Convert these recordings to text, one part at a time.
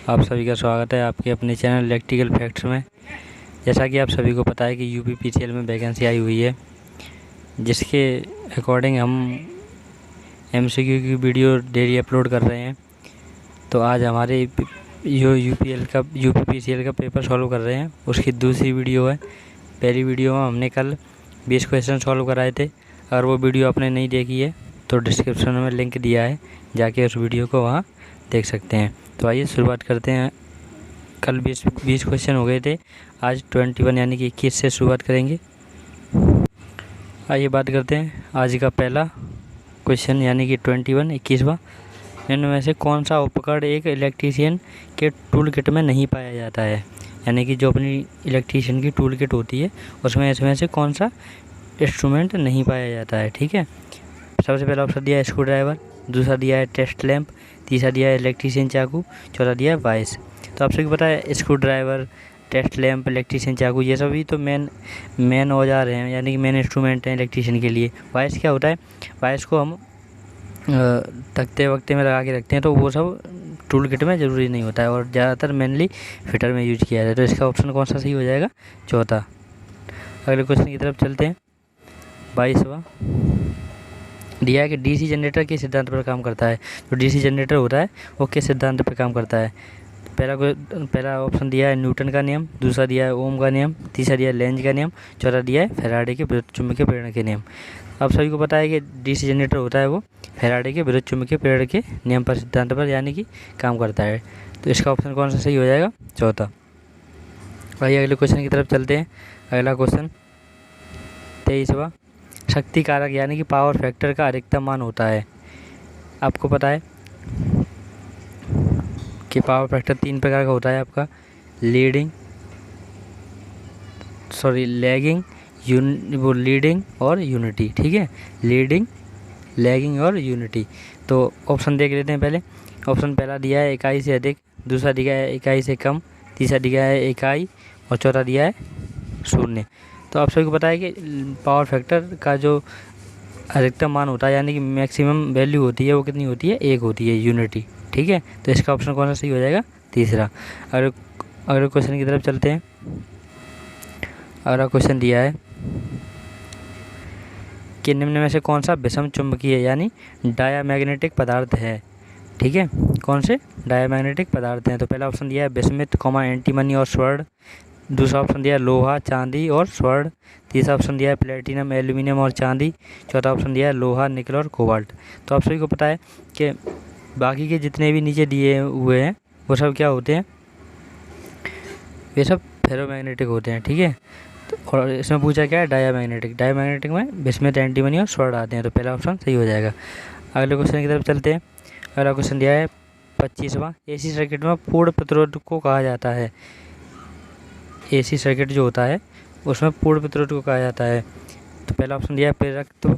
आप सभी का स्वागत है आपके अपने चैनल इलेक्ट्रिकल फैक्ट्स में। जैसा कि आप सभी को पता है कि यूपीपीसीएल में वैकेंसी आई हुई है, जिसके अकॉर्डिंग हम एमसीक्यू की वीडियो डेली अपलोड कर रहे हैं। तो आज हमारे जो यूपीपीसीएल का पेपर सॉल्व कर रहे हैं, उसकी दूसरी वीडियो है। पहली वीडियो में हमने कल 20 क्वेश्चन सॉल्व कराए थे। अगर वो वीडियो आपने नहीं देखी है तो डिस्क्रिप्शन में लिंक दिया है, जाके उस वीडियो को वहाँ देख सकते हैं। तो आइए शुरुआत करते हैं। कल 20 क्वेश्चन हो गए थे, आज 21 यानी कि 21 से शुरुआत करेंगे। आइए बात करते हैं आज का पहला क्वेश्चन यानी कि 21वां। इनमें से कौन सा उपकरण एक इलेक्ट्रीशियन के टूल किट में नहीं पाया जाता है, यानी कि जो अपनी इलेक्ट्रीशियन की टूल किट होती है उसमें इसमें से कौन सा इंस्ट्रूमेंट नहीं पाया जाता है। ठीक है, सबसे पहला ऑप्शन दिया है स्क्रू ड्राइवर, दूसरा दिया है टेस्ट लैंप, तीसरा दिया है इलेक्ट्रीशियन चाकू, चौथा दिया है वाइस। तो आप सभी को पता है screw driver, test lamp, electrician चाकू ये सभी तो मेन औजार हैं, यानी कि मेन इंस्ट्रूमेंट हैं इलेक्ट्रीशियन के लिए। वाइस क्या होता है? वाइस को हम तख्ते वक्ते में लगा के रखते हैं, तो वो सब टूल किट में ज़रूरी नहीं होता है और ज़्यादातर मेनली फिटर में यूज किया जाता है। तो इसका ऑप्शन कौन सा सही हो जाएगा? चौथा। अगले क्वेश्चन की तरफ चलते हैं। 22वां दिया है कि डीसी जनरेटर किस सिद्धांत पर काम करता है। जो डीसी जनरेटर होता है वो किस सिद्धांत पर काम करता है? पहला ऑप्शन दिया है न्यूटन का नियम, दूसरा दिया है ओम का नियम, तीसरा दिया है लेंज का नियम, चौथा दिया है फैराडे के विद्युत चुम्बकीय प्रेरण के नियम। आप सभी को पता है कि डीसी जनरेटर होता है वो फैराडे के विद्युत चुम्बकीय प्रेरण के नियम पर सिद्धांत पर यानी कि काम करता है। तो इसका ऑप्शन कौन सा सही हो जाएगा? चौथा। आइए अगले क्वेश्चन की तरफ चलते हैं। अगला क्वेश्चन 23वां। शक्ति कारक यानी कि पावर फैक्टर का अधिकतम मान होता है। आपको पता है कि पावर फैक्टर 3 प्रकार का होता है आपका, लीडिंग और यूनिटी। ठीक है, लीडिंग, लैगिंग और यूनिटी। तो ऑप्शन देख लेते हैं पहले। ऑप्शन पहला दिया है इकाई से अधिक, दूसरा दिया है इकाई से कम, तीसरा दिया है इकाई और चौथा दिया है 0। तो आप सभी को पता है कि पावर फैक्टर का जो अधिकतम मान होता है यानी कि मैक्सिमम वैल्यू होती है वो कितनी होती है? 1 होती है, यूनिटी। ठीक है, तो इसका ऑप्शन कौन सा सही हो जाएगा? तीसरा। अगले क्वेश्चन की तरफ चलते हैं। अगला क्वेश्चन दिया है कि निम्न में से कौन सा विषम चुंबकीय यानी डायामैग्नेटिक पदार्थ है। ठीक है, कौन से डायामैग्नेटिक पदार्थ हैं? तो पहला ऑप्शन दिया है बिस्मिथ, एंटीमनी और स्वर्ण, दूसरा ऑप्शन दिया है लोहा, चांदी और स्वर्ण, तीसरा ऑप्शन दिया है प्लेटिनम, एल्यूमिनियम और चांदी, चौथा ऑप्शन दिया है लोहा, निकल और कोबाल्ट। तो आप सभी को पता है कि बाकी के जितने भी नीचे दिए हुए हैं वो सब क्या होते हैं? वे सब फेरोमैग्नेटिक होते हैं। ठीक है, तो और इसमें पूछा क्या है? डायामैग्नेटिक में बिस्मिथ, एंटीमनी और स्वर्ण आते हैं। तो पहला ऑप्शन सही हो जाएगा। अगले क्वेश्चन की तरफ चलते हैं। अगला क्वेश्चन दिया है 25वां। एसी सर्किट में पूर्ण प्रतिरोध को कहा जाता है। एसी सर्किट जो होता है उसमें पूर्ण प्रतिरोध को कहा जाता है। तो पहला ऑप्शन दिया है प्रेरकत्व,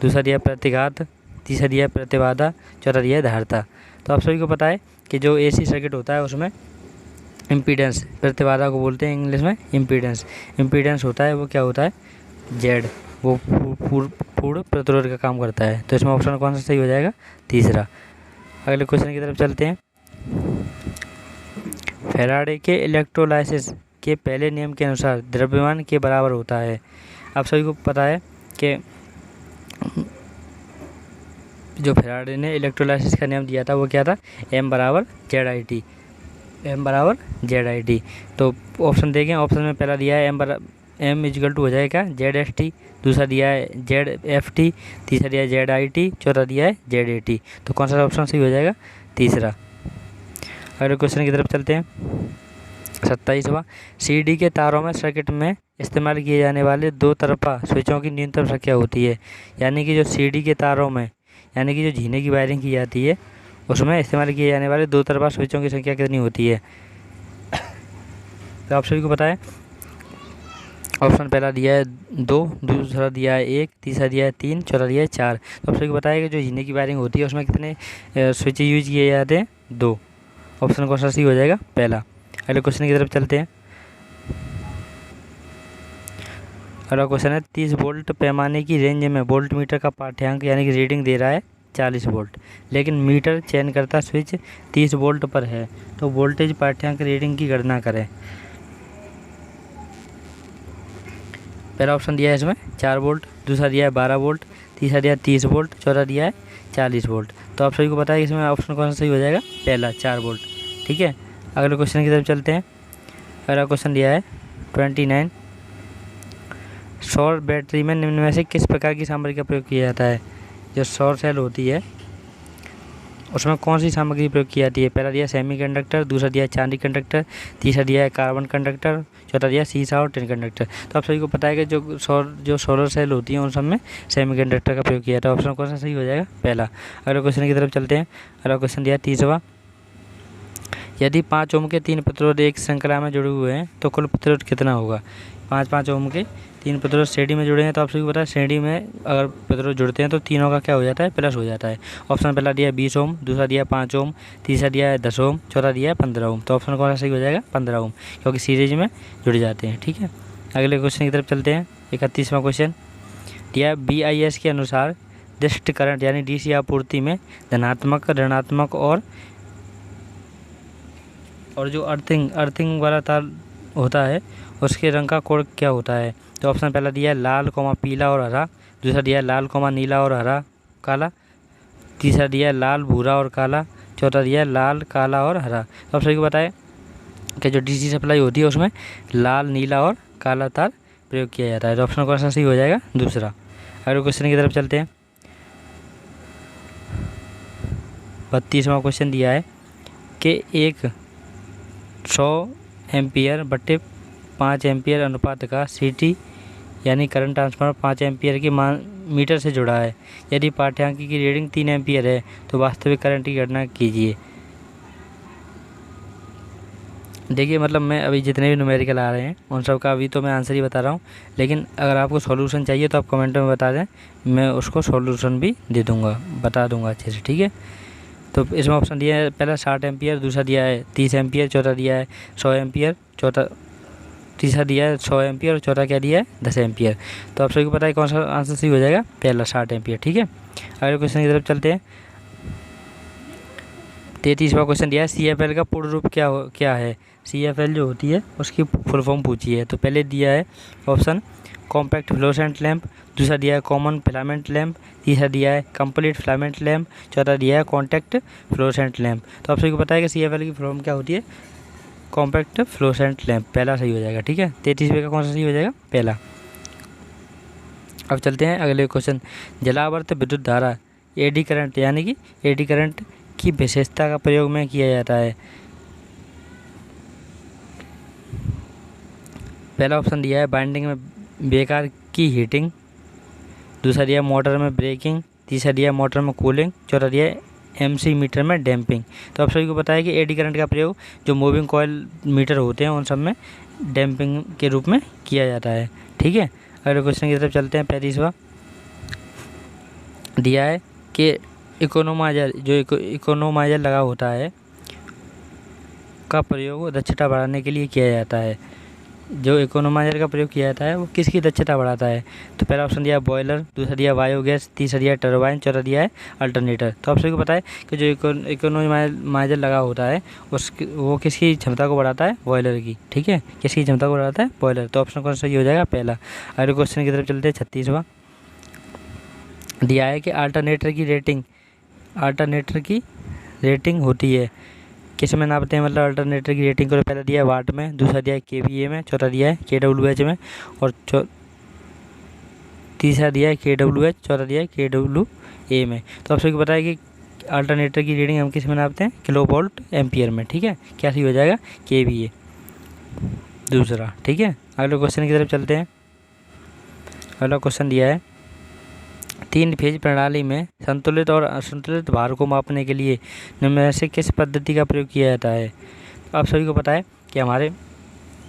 दूसरा दिया है प्रतिघात, तीसरा दिया है प्रतिबाधा, चौथा दिया है धारिता। तो आप सभी को पता है कि जो एसी सर्किट होता है उसमें इम्पीडेंस, प्रतिबाधा को बोलते हैं इंग्लिश में इम्पीडेंस होता है वो क्या होता है? जेड। वो पूर्ण प्रतिरोध का काम करता है। तो इसमें ऑप्शन कौन सा सही हो जाएगा? तीसरा। अगले क्वेश्चन की तरफ चलते हैं। फैराडे के इलेक्ट्रोलाइसिस के पहले नियम के अनुसार द्रव्यमान के बराबर होता है। आप सभी को पता है कि जो फैराडे ने इलेक्ट्रोलाइसिस का नियम दिया था वो क्या था? M बराबर ZIT। तो ऑप्शन देखें, ऑप्शन में पहला दिया है M इक्वल टू हो जाएगा ZST, दूसरा दिया है ZFT, तीसरा दिया है ZIT, चौथा दिया है ZAT। तो कौन सा ऑप्शन सही हो जाएगा? तीसरा। अगले क्वेश्चन की तरफ चलते हैं। 27वां। CD के तारों में सर्किट में इस्तेमाल किए जाने वाले 2 तरफा स्विचों की न्यूनतम संख्या होती है। यानी कि जो CD के तारों में यानी कि जो जीने की वायरिंग की जाती है उसमें इस्तेमाल किए जाने वाले 2 तरफा स्विचों की संख्या कितनी होती है? तो आप सभी को पता है ऑप्शन पहला दिया है 2, दूसरा दिया है 1, तीसरा दिया है 3, चौथा दिया है 4। तो आप सभी को पता है कि जो जीने की वायरिंग होती है उसमें कितने स्विच यूज किए जाते हैं? 2। ऑप्शन कौन सा सही हो जाएगा? पहला। अगले क्वेश्चन की तरफ चलते हैं। अगला क्वेश्चन है 30 वोल्ट पैमाने की रेंज में वोल्ट मीटर का पाठ्यांक यानी कि रीडिंग दे रहा है 40 वोल्ट, लेकिन मीटर चयन करता स्विच 30 वोल्ट पर है, तो वोल्टेज पाठ्यांक रीडिंग की गणना करें। पहला ऑप्शन दिया है इसमें 4 वोल्ट, दूसरा दिया है 12 वोल्ट, तीसरा दिया है 30 वोल्ट, चौथा दिया है 40 वोल्ट। तो आप सभी को पता है इसमें ऑप्शन कौन सा सही हो जाएगा, पहला 4 वोल्ट। ठीक है, अगले क्वेश्चन की तरफ चलते हैं। अगला क्वेश्चन दिया है 29, सौर बैटरी में निम्न में से किस प्रकार की सामग्री का प्रयोग किया जाता है। जो सौर सेल होती है उसमें कौन सी सामग्री प्रयोग की जाती है। पहला दिया सेमीकंडक्टर, दूसरा दिया चांदी कंडक्टर, तीसरा दिया है कार्बन कंडक्टर, चौथा दिया सीसा और टिन कंडक्टर। तो आप सभी को पता है कि जो सोलर सेल होती हैं उन सब में सेमीकंडक्टर का प्रयोग किया जाता है। ऑप्शन कौन सा सही हो जाएगा, पहला। अगले क्वेश्चन की तरफ चलते हैं। अगला क्वेश्चन दिया 30वां, यदि 5 ओम के 3 प्रतिरोध एक श्रृंखला में जुड़े हुए हैं तो कुल प्रतिरोध कितना होगा। 5 ओम के 3 प्रतिरोध श्रेणी में जुड़े हैं, तो आप सभी को पता है श्रेणी में अगर प्रतिरोध जुड़ते हैं तो तीनों का क्या हो जाता है, प्लस हो जाता है। ऑप्शन पहला दिया 20 ओम, दूसरा दिया 5 ओम, तीसरा दिया है 10 ओम, चौथा दिया है 15 ओम। तो ऑप्शन कौन सा सही हो जाएगा, 15 ओम, क्योंकि सीरीज में जुड़ जाते हैं। ठीक है, अगले क्वेश्चन की तरफ चलते हैं। 31वां क्वेश्चन दिया BIS के अनुसार डिस्ट करंट यानी DC आपूर्ति में धनात्मक, ऋणात्मक और जो अर्थिंग वाला तार होता है उसके रंग का कोड क्या होता है। तो ऑप्शन पहला दिया है लाल, पीला और हरा, दूसरा दिया है लाल, नीला और हरा काला, तीसरा दिया है लाल, भूरा और काला, चौथा दिया है लाल, काला और हरा। तो आप सभी को बताएं कि जो DC सप्लाई होती है उसमें लाल, नीला और काला तार प्रयोग किया जाता है। तो ऑप्शन कौन सा सही हो जाएगा, दूसरा। अगले क्वेश्चन की तरफ चलते हैं। 32वां क्वेश्चन दिया है कि एक 100 एम्पियर बटे 5 एम्पियर अनुपात का CT यानी करंट ट्रांसफार्मर 5 एम्पियर की मीटर से जुड़ा है। यदि पाठ्यांक की रीडिंग 3 एम्पियर है तो वास्तविक करंट की गणना कीजिए। देखिए, मतलब मैं अभी जितने भी न्यूमेरिकल आ रहे हैं उन सब का अभी तो मैं आंसर ही बता रहा हूँ, लेकिन अगर आपको सॉल्यूशन चाहिए तो आप कमेंट में बता दें, मैं उसको सॉल्यूशन भी दे दूँगा, बता दूँगा अच्छे से। ठीक है, तो इसमें ऑप्शन दिया है पहला 60 एम्पियर, दूसरा दिया है 30 एम्पियर, चौथा दिया है 100 एम्पियर, तीसरा दिया है 100 एम्पियर और चौथा क्या दिया है 10 एम्पियर। तो आप सभी को पता है कौन सा आंसर सही हो जाएगा, पहला 60 एम्पियर। ठीक है, अगले क्वेश्चन की तरफ चलते हैं। 33वां क्वेश्चन दिया है CFL का पूर्ण रूप क्या है। CFL जो होती है उसकी फुल फॉर्म पूछी है। तो पहले दिया है ऑप्शन कॉम्पैक्ट फ्लोरेसेंट लैंप, दूसरा दिया है कॉमन फिलामेंट लैंप, तीसरा दिया है कंप्लीट फिलामेंट लैंप, चौथा दिया है कॉन्टैक्ट फ्लोरेसेंट लैंप। तो आप सभी को पता है कि CFL की फुल फॉर्म क्या होती है, कॉम्पैक्ट फ्लोरेसेंट लैंप, पहला सही हो जाएगा। ठीक है, 33वें का कौन सा सही हो जाएगा, पहला। अब चलते हैं अगले क्वेश्चन। जलावर्त विद्युत धारा AD करंट यानी कि AD करंट की विशेषता का प्रयोग में किया जाता है। पहला ऑप्शन दिया है बाइंडिंग में बेकार की हीटिंग, दूसरा दिया मोटर में ब्रेकिंग, तीसरा दिया मोटर में कूलिंग, चौथा दिया MC मीटर में डैम्पिंग। तो आप सभी को पता है कि AD करंट का प्रयोग जो मूविंग कॉयल मीटर होते हैं उन सब में डैम्पिंग के रूप में किया जाता है। ठीक है, अगले क्वेश्चन की तरफ चलते हैं। 35वां दिया है कि इकोनोमाइजर लगा होता है का प्रयोग दक्षता बढ़ाने के लिए किया जाता है। जो इकोनोमाइजर का प्रयोग किया जाता है वो किसकी दक्षता बढ़ाता है। तो पहला ऑप्शन दिया बॉयलर, दूसरा दिया बायोगैस, तीसरा दिया टरबाइन, चौथा दिया है अल्टरनेटर। तो आप सभी को पता है कि जो इकोनोमाइजर लगा होता है वो किसकी क्षमता को बढ़ाता है, बॉयलर की। ठीक है, किसकी क्षमता को बढ़ाता है, बॉयलर। तो ऑप्शन कौन सा सही हो जाएगा, पहला। अगले क्वेश्चन की तरफ चलते हैं। 36वां दिया है कि अल्टरनेटर की रेटिंग होती है, किस में नापते हैं, मतलब अल्टरनेटर की रेटिंग को। पहला दिया है वाट में, दूसरा दिया है KVA में, चौथा दिया है KWH में और तीसरा दिया है KWH, चौथा दिया है KWA में। तो आप सभी को पता है कि अल्टरनेटर की रीडिंग हम किस में नापते हैं, किलोवोल्ट एम्पियर में। ठीक है, क्या सही हो जाएगा, KVA, दूसरा। ठीक है, अगले क्वेश्चन की तरफ चलते हैं। अगला क्वेश्चन दिया है 3 फेज प्रणाली में संतुलित और असंतुलित भार को मापने के लिए निम्न में से किस पद्धति का प्रयोग किया जाता है। आप सभी को पता है कि हमारे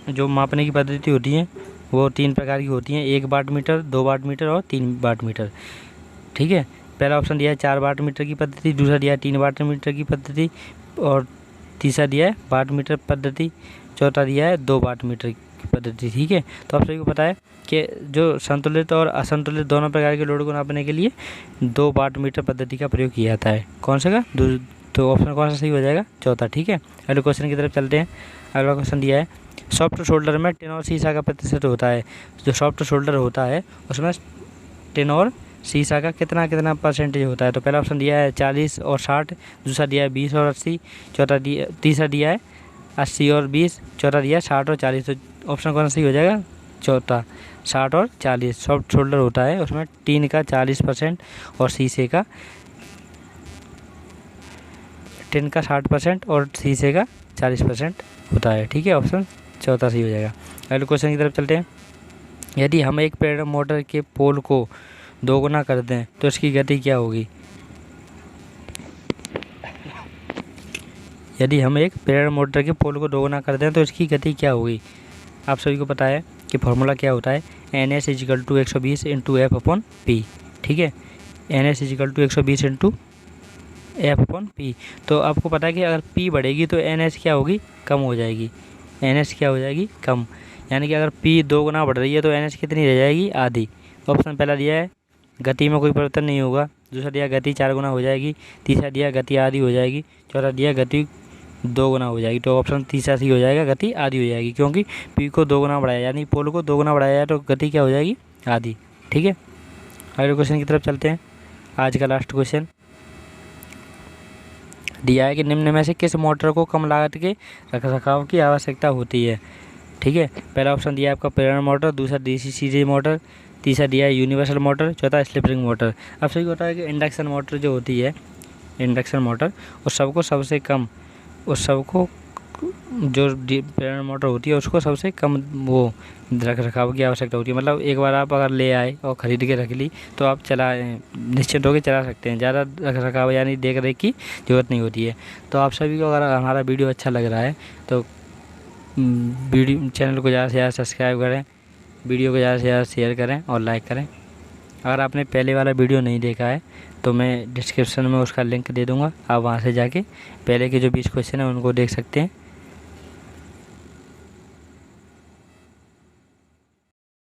जो मापने की पद्धति होती हैं वो 3 प्रकार की होती हैं, 1 वाट मीटर, 2 वाट मीटर और 3 वाट मीटर। ठीक है, पहला ऑप्शन दिया है 4 वाट मीटर की पद्धति, दूसरा दिया है 3 वाट मीटर की पद्धति और तीसरा दिया है वाट मीटर पद्धति, चौथा दिया है 2 वाट मीटर की पद्धति। ठीक है, तो आप सभी को पता है कि जो संतुलित और असंतुलित दोनों प्रकार के लोड को नापने के लिए 2 वाट मीटर पद्धति का प्रयोग किया जाता है। कौन सा का? तो ऑप्शन कौन सा सही हो जाएगा? चौथा। ठीक है, अगले क्वेश्चन की तरफ चलते हैं। अगला क्वेश्चन दिया है सॉफ्ट शोल्डर में टिन और सीसा का प्रतिशत होता है। जो सॉफ्ट शोल्डर होता है उसमें टिन और सीसा का कितना परसेंटेज होता है? तो पहला ऑप्शन दिया है 40 और 60, दूसरा दिया है 20 और 80, तीसरा दिया है 80 और 20, चौथा दिया है 60 और 40। तो ऑप्शन कौन सा सही हो जाएगा? चौथा, 60 और 40। सॉफ्ट शोल्डर होता है उसमें टिन का 40% और शीशे का 60% और शीशे का 40% होता है। ठीक है, ऑप्शन चौथा सही हो जाएगा। अगले क्वेश्चन की तरफ चलते हैं। यदि हम एक प्रेरण मोटर के पोल को 2 गुना कर दें तो इसकी गति क्या होगी? यदि हम एक प्रेरण मोटर के पोल को 2 गुना कर दें तो इसकी गति क्या होगी? आप सभी को पता है कि फॉर्मूला क्या होता है? NS = 120 × F/P। ठीक है, NS = 120 × F/P। तो आपको पता है कि अगर P बढ़ेगी तो NS क्या होगी? कम हो जाएगी। NS क्या हो जाएगी? कम। यानी कि अगर P 2 गुना बढ़ रही है तो NS कितनी रह जाएगी? आधी। ऑप्शन पहला दिया है गति में कोई परिवर्तन नहीं होगा, दूसरा दिया गति 4 गुना हो जाएगी, तीसरा दिया गति आधी हो जाएगी, चौथा दिया गति 2 गुना हो जाएगी। तो ऑप्शन तीसरा सही हो जाएगा, गति आधी हो जाएगी, क्योंकि P को 2 गुना बढ़ाया यानी पोल को 2 गुना बढ़ाया जाए तो गति क्या हो जाएगी? आधी। ठीक है, अगले क्वेश्चन की तरफ चलते हैं। आज का लास्ट क्वेश्चन दिया है कि निम्न में से किस मोटर को कम लागत के रखरखाव की आवश्यकता होती है? ठीक है, पहला ऑप्शन दिया है आपका प्रेरण मोटर, दूसरा DC सीरीज मोटर, तीसरा दिया है यूनिवर्सल मोटर, चौथा स्लिप रिंग मोटर। अब सही होता है कि इंडक्शन मोटर जो होती है, इंडक्शन मोटर उस सबको जो प्रेरण मोटर होती है उसको सबसे कम वो रख रखाव की आवश्यकता होती है। मतलब एक बार आप अगर ले आए और ख़रीद के रख ली तो आप निश्चिंत होकर चला सकते हैं, ज़्यादा रख रखाव यानी देख रेख की ज़रूरत नहीं होती है। तो आप सभी को अगर हमारा वीडियो अच्छा लग रहा है तो वीडियो चैनल को ज़्यादा से ज़्यादा सब्सक्राइब करें, वीडियो को ज़्यादा से ज़्यादा शेयर करें और लाइक करें। अगर आपने पहले वाला वीडियो नहीं देखा है तो मैं डिस्क्रिप्शन में उसका लिंक दे दूँगा, आप वहाँ से जाके पहले के जो 20 क्वेश्चन हैं उनको देख सकते हैं।